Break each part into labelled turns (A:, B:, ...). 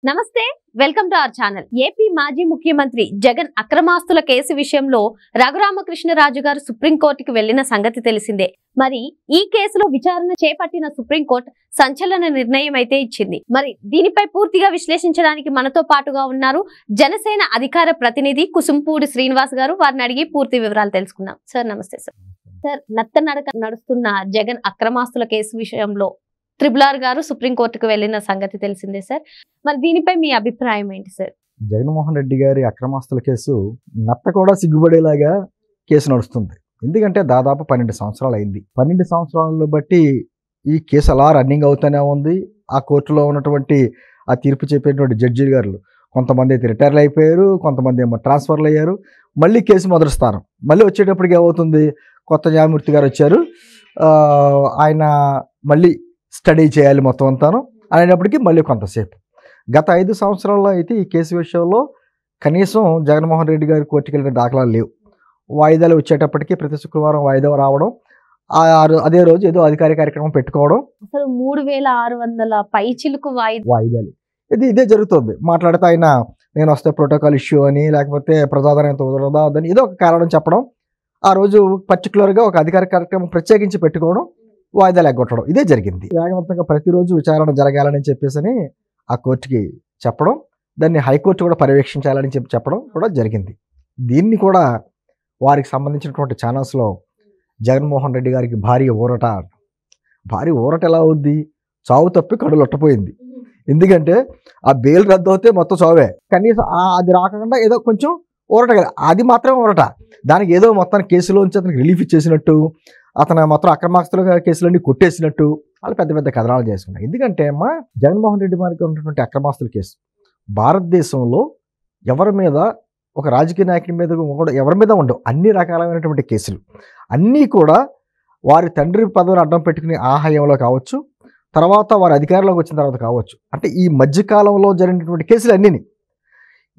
A: నమస్తే welcome to our channel. AP మాజీ ముఖ్యమంత్రి జగన్ అక్రమాస్తుల కేసు విషయంలో రఘురామకృష్ణరాజు గారు సుప్రీంకోర్టుకి వెళ్లిన సంగతి తెలిసిందే. మరి ఈ కేసులో విచారణ చేపట్టిన సుప్రీంకోర్టు సంచలన నిర్ణయం అయితే ఇచ్చింది. మరి దీనిపై పూర్తిగా విశ్లేషించడానికి మనతో పాటుగా ఉన్నారు జనసేన అధికార ప్రతినిధి కుసుంపూడి శ్రీనివాస్ గారు. వారిని అడిగి పూర్తి వివరాలు తెలుసుకుందాం. సార్ నమస్తే. సార్ నత్తనడక నడుస్తున్న జగన్ అక్రమాస్తుల కేసు విషయంలో ట్రిబుల్ గారు సుప్రీంకోర్టుకు వెళ్లిన సంగతి తెలిసిందే సార్. మరి దీనిపై మీ అభిప్రాయం ఏంటి సార్?
B: జగన్మోహన్ రెడ్డి గారి అక్రమాస్తుల కేసు నత్త కూడా సిగ్గుపడేలాగా కేసు నడుస్తుంది. ఎందుకంటే దాదాపు 12 సంవత్సరాలు అయింది. 12 సంవత్సరాలను బట్టి ఈ కేసు అలా రన్నింగ్ అవుతూనే ఉంది. ఆ కోర్టులో ఉన్నటువంటి ఆ తీర్పు చెప్పేటువంటి జడ్జి గారు కొంతమంది అయితే రిటైర్లు అయిపోయారు, కొంతమంది ఏమో ట్రాన్స్ఫర్లు అయ్యారు. మళ్ళీ కేసు మొదటి స్థానం. మళ్ళీ వచ్చేటప్పటికి ఏమవుతుంది, కొత్త న్యాయమూర్తి గారు వచ్చారు, ఆయన మళ్ళీ స్టడీ చేయాలి మొత్తం అంతాను అనేటప్పటికీ మళ్ళీ కొంతసేపు. గత 5 సంవత్సరాల్లో అయితే ఈ కేసు విషయంలో కనీసం జగన్మోహన్ రెడ్డి గారి కోర్టుకి వెళ్ళిన దాఖలాలు లేవు. వాయిదాలు వచ్చేటప్పటికి ప్రతి శుక్రవారం వాయిదా రావడం, అదే రోజు ఏదో అధికార కార్యక్రమం పెట్టుకోవడం.
A: అసలు 3600 పైచిలుకు
B: వాయిదాలు ఇదే జరుగుతుంది. మాట్లాడితే ఆయన నేను వస్తే ప్రోటోకాల్ ఇష్యూ అని, లేకపోతే ప్రజాదరణ కుదరదా అని ఏదో ఒక కారణం చెప్పడం, ఆ రోజు పర్టికులర్గా ఒక అధికార కార్యక్రమం ప్రత్యేకించి పెట్టుకోవడం, వాయిదాలు ఎగ్గొట్టడం, ఇదే జరిగింది. వేగవంతంగా ప్రతిరోజు విచారణ జరగాలని చెప్పేసి ఆ కోర్టుకి చెప్పడం, దాన్ని హైకోర్టు కూడా పర్యవేక్షించాలని చెప్పడం కూడా జరిగింది. దీన్ని కూడా వారికి సంబంధించినటువంటి ఛానల్స్లో జగన్మోహన్ రెడ్డి గారికి భారీ ఊరట ఎలా అవుద్ది, చావు తప్పి కడులు లొట్టపోయింది. ఎందుకంటే ఆ బెయిల్ రద్దు అవుతే మొత్తం చావే, కనీసం అది రాకుండా ఏదో కొంచెం ఊరట కదా, అది మాత్రమే ఊరట. దానికి ఏదో మొత్తానికి కేసులోంచి అతనికి రిలీఫ్ ఇచ్చేసినట్టు, అతను మొత్తం అక్రమాస్తుల కేసులన్నీ కొట్టేసినట్టు వాళ్ళు పెద్ద పెద్ద కథనాలు చేసుకున్నారు. ఎందుకంటే అమ్మా జగన్మోహన్ రెడ్డి గారికి ఉన్నటువంటి అక్రమాస్తుల కేసు భారతదేశంలో ఎవరి మీద, ఒక రాజకీయ నాయకుడి మీద కూడా ఎవరి మీద ఉండవు. అన్ని రకాలైనటువంటి కేసులు అన్నీ కూడా వారి తండ్రి పదవిని అడ్డం పెట్టుకుని ఆ హయాంలో కావచ్చు, తర్వాత వారి అధికారంలోకి వచ్చిన తర్వాత కావచ్చు, అంటే ఈ మధ్యకాలంలో జరిగినటువంటి కేసులు అన్నీ.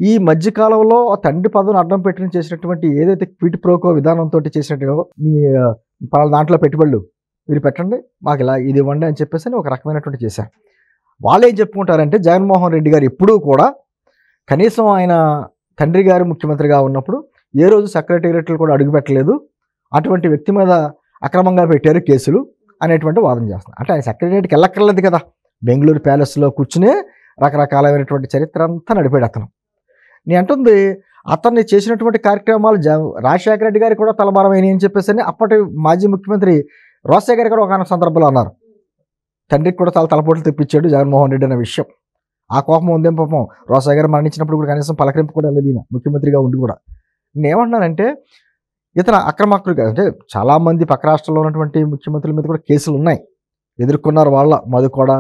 B: ఈ మధ్యకాలంలో తండ్రి పదవిని అడ్డం పెట్టుకుని చేసినటువంటి ఏదైతే క్విట్ ప్రోకో విధానంతో చేసినట్టు, మీ పలానా దాంట్లో పెట్టుబడులు మీరు పెట్టండి, మాకు ఇలా ఇది ఇవ్వండి అని చెప్పేసి ఒక రకమైనటువంటి చేశారు. వాళ్ళు ఏం చెప్పుకుంటారంటే జగన్మోహన్ రెడ్డి గారు ఎప్పుడూ కూడా కనీసం ఆయన తండ్రి గారు ముఖ్యమంత్రిగా ఉన్నప్పుడు ఏ రోజు సెక్రటేరియట్లు కూడా అడుగుపెట్టలేదు, అటువంటి వ్యక్తి మీద అక్రమంగా పెట్టారు కేసులు అనేటువంటి వాదన చేస్తున్నారు. అంటే ఆయన సెక్రటేరియట్కి వెళ్ళక్కర్లేదు కదా, బెంగళూరు ప్యాలెస్లో కూర్చునే రకరకాలైనటువంటి చరిత్ర అంతా నడిపాడు అతను. నేను అంటుంది అతన్ని చేసినటువంటి కార్యక్రమాలు రాజశేఖర రెడ్డి గారికి కూడా తలభారమైనవి అని చెప్పేసి అప్పటి మాజీ ముఖ్యమంత్రి రాజశేఖర గారు ఒక సందర్భంలో అన్నారు. తండ్రికి కూడా చాలా తలపోట్లు తెప్పించాడు జగన్మోహన్ రెడ్డి అనే విషయం. ఆ కోపం ఉందేం పాపం, రాజశేఖర గారు మరణించినప్పుడు కూడా కనీసం పలకరింపు కూడా వెళ్ళదు ఈయన ముఖ్యమంత్రిగా ఉండి కూడా. నేనేమంటున్నానంటే ఇతను అక్రమాస్తులు అంటే చాలామంది పక్క రాష్ట్రంలో ఉన్నటువంటి ముఖ్యమంత్రుల మీద కూడా కేసులు ఉన్నాయి, ఎదుర్కొన్నారు. వాళ్ళ మధుకోడ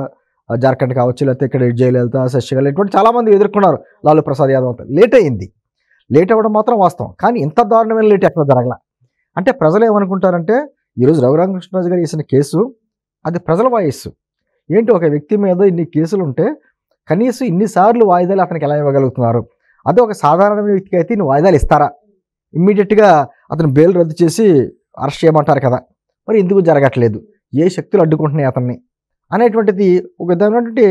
B: జార్ఖండ్ కావచ్చు, లేకపోతే ఇక్కడ జయలలిత, శశికళ, ఇటువంటి చాలామంది ఎదుర్కొన్నారు. లాలూ ప్రసాద్ యాదవ్ అంతా లేట్ అవ్వడం మాత్రం వాస్తవం. కానీ ఇంత దారుణమైన లేట్ ఎక్కడ జరగల. అంటే ప్రజలు ఏమనుకుంటారంటే ఈరోజు రఘురామకృష్ణరాజు గారు వేసిన కేసు అది ప్రజల వాయిస్సు. ఏంటి, ఒక వ్యక్తి మీద ఇన్ని కేసులు ఉంటే కనీసం ఇన్నిసార్లు వాయిదాలు అతనికి ఎలా ఇవ్వగలుగుతున్నారు? అదే ఒక సాధారణ వ్యక్తికి అయితే ఇన్ని వాయిదాలు ఇస్తారా? ఇమ్మీడియట్గా అతను బెయిల్ రద్దు చేసి అరెస్ట్ చేయమంటారు కదా, మరి ఎందుకు జరగట్లేదు? ఏ శక్తులు అడ్డుకుంటున్నాయి అతన్ని అనేటువంటిది ఒక విధమైనటువంటి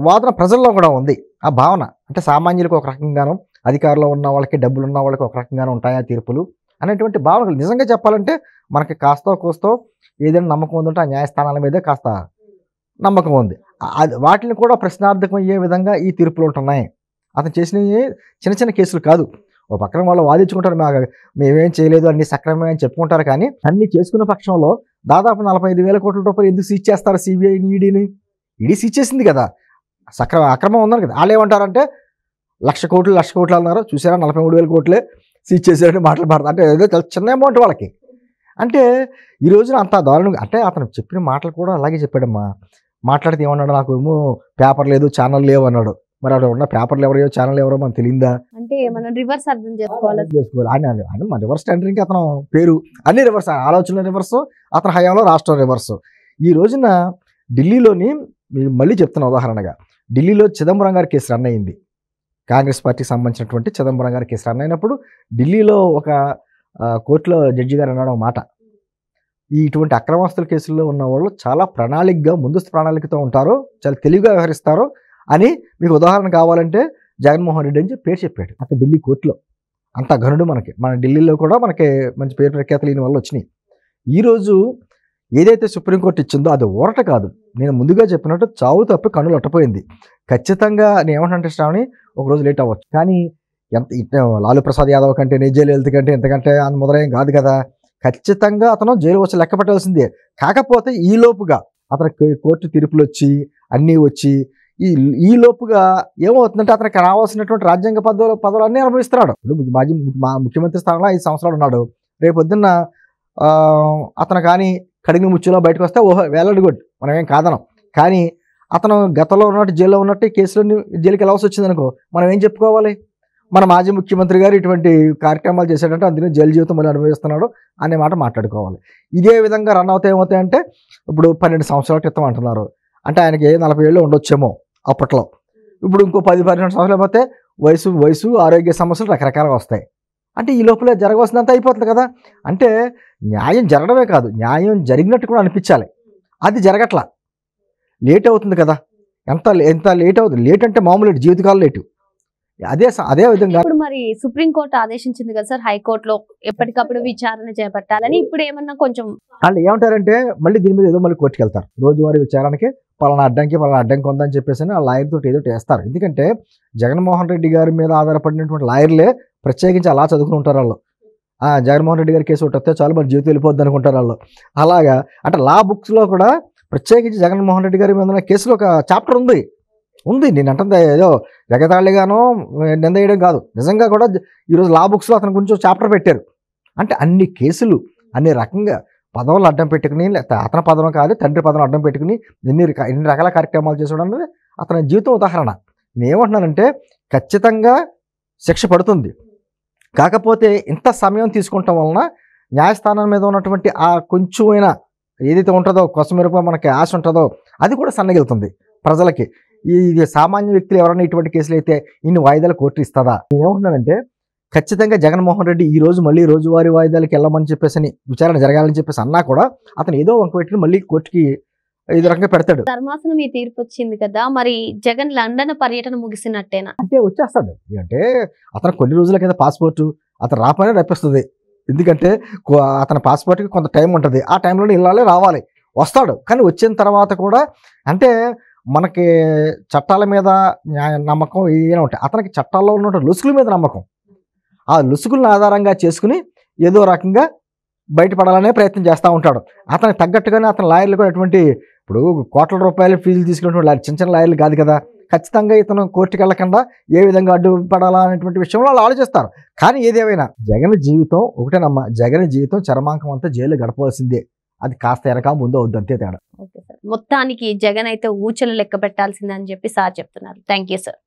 B: వాదన ప్రజల్లో కూడా ఉంది. ఆ భావన అంటే సామాన్యులకు ఒక రకంగానూ, అధికారంలో ఉన్న వాళ్ళకి, డబ్బులు ఉన్న వాళ్ళకి ఒక రకంగానే ఉంటాయా తీర్పులు అనేటువంటి భావనలు. నిజంగా చెప్పాలంటే మనకి కాస్త కోస్తో ఏదైనా నమ్మకం ఉందంటే ఆ న్యాయస్థానాల మీదే కాస్త నమ్మకం ఉంది. వాటిని కూడా ప్రశ్నార్థకం అయ్యే విధంగా ఈ తీర్పులు ఉంటున్నాయి. అతను చేసినవి చిన్న చిన్న కేసులు కాదు. ఒక పక్కన వాళ్ళు వాదించుకుంటారు, మేమేం చేయలేదు, అన్ని సక్రమే అని చెప్పుకుంటారు. కానీ అన్ని చేసుకున్న పక్షంలో దాదాపు 45,000 కోట్ల రూపాయలు ఎందుకు సీజ్ చేస్తారు సిబిఐని, ఈడీ సీజ్ చేసింది కదా, అక్రమం ఉందని కదా. వాళ్ళు ఏమంటారంటే 1,00,000 కోట్లు అన్నారు, చూసారా 43,000 కోట్లే సీజ్ చేశారని మాటలు పడతారు. అంటే ఏదో చాలా చిన్న అమౌంట్ వాళ్ళకి. అంటే ఈ రోజున అంత దారుణంగా, అంటే అతను చెప్పిన మాటలు కూడా అలాగే చెప్పాడమ్మా. మాట్లాడితే ఏమన్నాడు, నాకు ఏమో పేపర్ లేదు, ఛానల్ లేవు అన్నాడు. మరి అక్కడ ఉన్న పేపర్లు ఎవరో ఛానల్ ఎవరో మనకు తెలియదా?
A: అంటే మనం రివర్స్ అర్థం చేసుకోవాలి.
B: ఆయన మన రివర్స్ టెండరింగ్కి అతను పేరు, అన్ని రివర్స్, ఆలోచనలు రివర్స్, అతని హయాంలో రాష్ట్రం రివర్స్. ఈ రోజున ఢిల్లీలోని మళ్ళీ చెప్తున్న ఉదాహరణగా, ఢిల్లీలో చిదంబరం గారి కేసు రన్ అయింది. కాంగ్రెస్ పార్టీకి సంబంధించినటువంటి చిదంబరం గారి కేసు రన్ అయినప్పుడు ఢిల్లీలో ఒక కోర్టులో జడ్జి గారు అన్నాడు మాట, ఇటువంటి అక్రమాస్తుల కేసుల్లో ఉన్న వాళ్ళు చాలా ప్రణాళికగా, ముందస్తు ప్రణాళికతో ఉంటారు, చాలా తెలివిగా వ్యవహరిస్తారు, అని మీకు ఉదాహరణ కావాలంటే జగన్మోహన్ రెడ్డి అని చెప్పి పేరు చెప్పాడు అక్కడ ఢిల్లీ కోర్టులో. అంత ఘనుడు మనకి, మన ఢిల్లీలో కూడా మనకి మంచి పేరు ప్రఖ్యాతలు ఈయన వల్ల వచ్చినాయి. ఈరోజు ఏదైతే సుప్రీంకోర్టు ఇచ్చిందో అది ఊరట కాదు. నేను ముందుగా చెప్పినట్టు చావు తప్పి కన్నులు అట్టపోయింది. ఖచ్చితంగా నేను ఏమంటే శ్రావణి ఒకరోజు లేట్ అవ్వచ్చు, కానీ లాలూ ప్రసాద్ యాదవ్ కంటే జైలు వెళ్తే కంటే ఎంతకంటే అంత మొదలైన కాదు కదా. ఖచ్చితంగా అతను జైలు వచ్చి లెక్క పెట్టాల్సిందే. కాకపోతే ఈ లోపుగా అతనికి కోర్టు తీర్పులు వచ్చి అన్నీ వచ్చి ఈ లోపుగా ఏమవుతుందంటే అతనికి రావాల్సినటువంటి రాజ్యాంగ పదవులు అన్నీ అనుభవిస్తున్నాడు. ఇప్పుడు మాజీ ముఖ్యమంత్రి స్థానంలో 5 సంవత్సరాలు ఉన్నాడు. రేపు పొద్దున్న అతను కానీ కడిగిన ముచ్చులో బయటకు వస్తే ఓహో వెల్ గుడ్, మనం ఏం కాదనం. కానీ అతను గతంలో ఉన్నట్టు జైల్లో ఉన్నట్టు కేసులన్నీ జైలుకి వెళ్ళవలసి వచ్చింది అనుకో, మనం ఏం చెప్పుకోవాలి? మన మాజీ ముఖ్యమంత్రి గారు ఇటువంటి కార్యక్రమాలు చేశాడంటే అందులో జైలు జీవితం మళ్ళీ అనుభవిస్తున్నాడు అనే మాట మాట్లాడుకోవాలి. ఇదే విధంగా రన్ ఏమవుతాయంటే ఇప్పుడు 12 సంవత్సరాల క్రితం అంటున్నారు, అంటే ఆయనకి 40 ఏళ్ళు ఉండొచ్చేమో అప్పట్లో. ఇప్పుడు ఇంకో 10-12 సంవత్సరాలు అయిపోతే వయసు ఆరోగ్య సమస్యలు రకరకాలుగా వస్తాయి. అంటే ఈ లోపల జరగవలసినంత అయిపోతుంది కదా. అంటే న్యాయం జరగడమే కాదు, న్యాయం జరిగినట్టు కూడా అనిపించాలి. అది జరగట్లా, లేట్ అవుతుంది కదా. ఎంత లేట్ అవుతుంది? లేట్ అంటే మామూలు జీవితకాలం లేటు. అదే విధంగా
A: ఇప్పుడు మరి సుప్రీంకోర్టు ఆదేశించింది కదా సార్, హైకోర్టులో ఎప్పటికప్పుడు విచారణ చేపట్టాలని. ఇప్పుడు ఏమన్నా కొంచెం
B: వాళ్ళు ఏమంటారంటే మళ్ళీ దీని మీద ఏదో మళ్ళీ కోర్టుకు వెళ్తారు. రోజువారీ విచారణకి పలానా అడ్డంకి ఉందని చెప్పేసి ఆ లాయర్ తోటి ఏదో వేస్తారు. ఎందుకంటే జగన్మోహన్ రెడ్డి గారి మీద ఆధారపడినటువంటి లాయర్లే ప్రత్యేకించి అలా చదువుకుని ఉంటారు వాళ్ళు. జగన్మోహన్ రెడ్డి గారి కేసు ఒకటి వస్తే చాలు మరి జీవితం వెళ్ళిపోద్ది అనుకుంటారు వాళ్ళు. అలాగా అంటే లా బుక్స్లో కూడా ప్రత్యేకించి జగన్మోహన్ రెడ్డి గారి మీద కేసులో ఒక చాప్టర్ ఉంది. నేను అంటే ఏదో ఎగతాళిగానో నిందేయడం కాదు, నిజంగా కూడా ఈరోజు లా బుక్స్లో అతని గురించి చాప్టర్ పెట్టారు. అంటే అన్ని కేసులు అన్ని రకంగా పదవులు అడ్డం పెట్టుకుని, లేకపోతే అతని పదవం కాదు తండ్రి పదవం అడ్డం పెట్టుకుని ఎన్ని రకాల కార్యక్రమాలు చేసుకోవడం అనేది అతని జీవితం ఉదాహరణ. నేనేమంటున్నానంటే ఖచ్చితంగా శిక్ష పడుతుంది. కాకపోతే ఇంత సమయం తీసుకుంటాం వలన న్యాయస్థానం మీద ఉన్నటువంటి ఆ కొంచెమైనా ఏదైతే ఉంటుందో కొసమెరుపు మనకి ఆశ ఉంటుందో అది కూడా సన్నగిలుతుంది ప్రజలకి. ఇది సామాన్య వ్యక్తులు ఎవరైనా ఇటువంటి కేసులు అయితే ఇన్ని వాయిదాలు కోర్టు ఇస్తుందా? నేనేమంటున్నానంటే ఖచ్చితంగా జగన్మోహన్ రెడ్డి ఈ రోజు మళ్ళీ రోజువారీ వాయిదాలకు వెళ్ళమని చెప్పేసి విచారణ జరగాలని చెప్పేసి అన్నా కూడా అతను ఏదో వంక పెట్టుకుని మళ్ళీ కోర్టుకి ఇది రకంగా పెడతాడు.
A: ధర్మాసనం ఈ తీర్పు వచ్చింది కదా, మరి జగన్ లండన్ పర్యటన ముగిసినట్టేనా?
B: అంటే వచ్చేస్తాడు. అంటే అతను కొన్ని రోజుల కింద పాస్పోర్టు అతను రాపనే రప్పిస్తుంది. ఎందుకంటే అతని పాస్పోర్ట్కి కొంత టైం ఉంటుంది. ఆ టైంలోనే ఇళ్ళాలే రావాలి, వస్తాడు. కానీ వచ్చిన తర్వాత కూడా అంటే మనకి చట్టాల మీద నమ్మకం ఏమైనా ఉంటాయి, అతనికి చట్టాల్లో ఉన్న లొసుగుల మీద నమ్మకం. ఆ లొసుగులను ఆధారంగా చేసుకుని ఏదో రకంగా బయటపడాలనే ప్రయత్నం చేస్తూ ఉంటాడు. అతనికి తగ్గట్టుగానే అతని లాయర్లు కూడా ఎటువంటి ఇప్పుడు కోట్ల రూపాయలు ఫీజులు తీసుకున్నటువంటి లాయర్ చిన్న లాయర్లు కాదు కదా. ఖచ్చితంగా ఇతను కోర్టుకి వెళ్ళకుండా ఏ విధంగా అడ్డుపడాలా అనేటువంటి విషయంలో వాళ్ళు ఆలోచిస్తారు. కానీ ఏదేమైనా జగన్ జీవితం ఒకటేనమ్మా, జగన్ జీవితం చరమాంకం అంతా జైలు గడపవలసిందే. అది కాస్త వెనక ముందు అవుద్ది, అంతే తేడా.
A: ఓకే సార్, మొత్తానికి జగన్ అయితే ఊచలు లెక్క పెట్టాల్సిందని చెప్పి సార్ చెప్తున్నారు. Thank you sir.